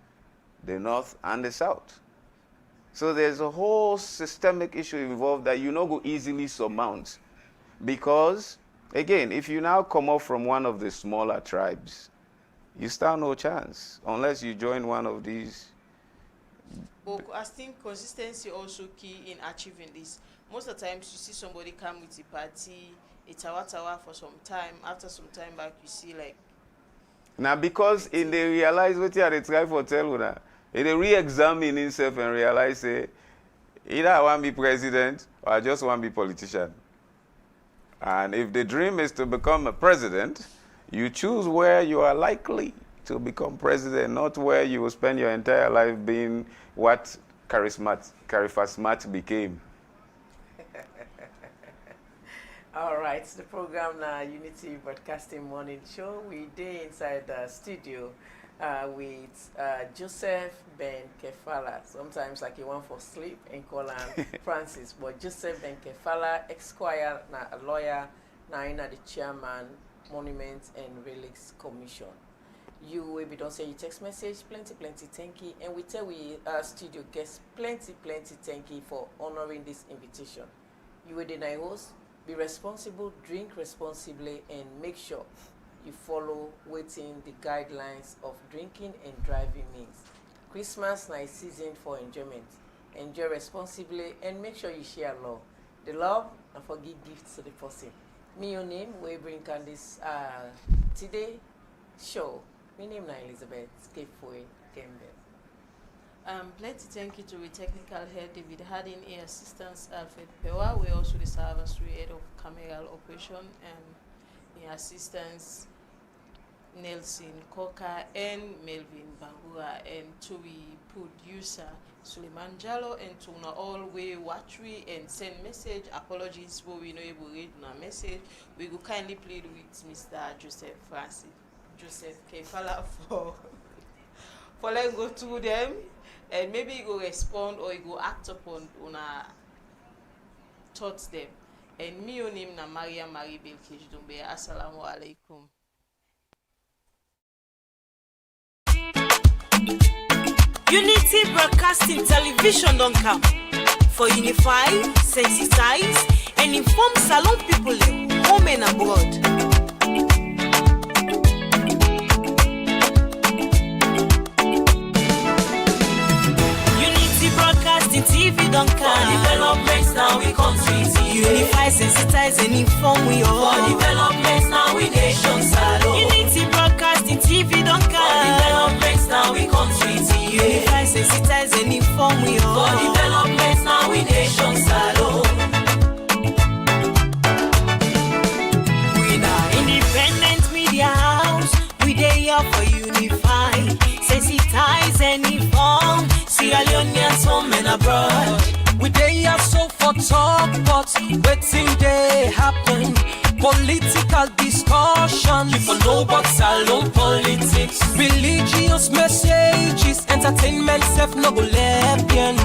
the North and the South. So there's a whole systemic issue involved that you not go easily surmount. Because, again, if you now come off from one of the smaller tribes, you stand no chance unless you join one of these. But I think consistency also key in achieving this. Most of the times you see somebody come with a party, a tawa for some time. After some time back, you see like. Now, because in they realize what you are trying for tell you now, they re-examine himself and realize, say, either I want to be president or I just want to be politician. And if the dream is to become a president, you choose where you are likely to become president, not where you will spend your entire life being what Carifa Smart became. All right, the program now, Unity Broadcasting Morning Show. We did inside the studio with Joseph Ben Kefala. Sometimes like you want for sleep and call him Francis, but Joseph Ben Kefala, Esquire, a lawyer, now the chairman, Monument and Relics Commission. You will be don't say you text message, plenty thank you, and we tell we studio guests plenty thank you for honoring this invitation. You will deny host. Be responsible, drink responsibly, and make sure you follow within the guidelines of drinking and driving means. Christmas night season for enjoyment. Enjoy responsibly and make sure you share love. The love and forgive gifts to the person. Me, your name, we bring on this today show. My name is Elizabeth Kefoe Kembe. Plenty thank you to the technical head David Harding, assistants Alfred Pewa. We also the servers head of cameral operation and the assistants Nelson Koka and Melvin Bahura, and to the producer Suleiman Jallo, and to all we watch we and send message apologies for we know able to read our message. We go kindly plead with Mr. Joseph Kefala for letting go to them. And maybe you go respond or you go act upon our thoughts them. And me your name na Maria Maribel Kejdumbe. Assalamu alaikum. Unity Broadcasting Television don't come for unify, sensitize, and inform Salon people home and abroad. TV don't come. For developments now we country TV. Unify, sensitize, and inform we all. For developments now we nation salon. Unity Broadcasting TV don't come. For developments now we country TV. Unify, sensitize, and inform we all. For developments now we nation salon. We now independent media house. We there here for unify, sensitize, and inform. Sierra Leoneans home and abroad. We dey so for talk, but waiting they happen. Political discussion. You for know about salon politics. Religious messages, entertainment, self no go left bien.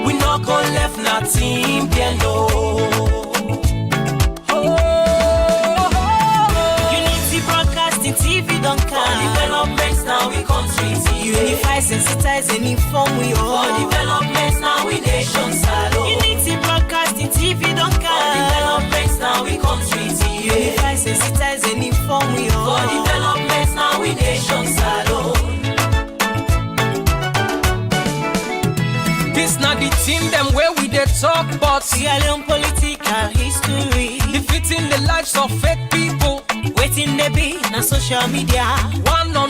We not go left nothing bien no. Unity Broadcasting TV don't come. For developments now we country TV. Unify, sensitize, and inform we all. For development now we nation salon. Unity broadcasting TV don't For care. development now we country TV. Unify, sensitize, and inform we all. For development now we nation salon. This not the team them where we dey talk but Sierra Leone political history. defeating the lives of fake people. Waiting they be na social media. One on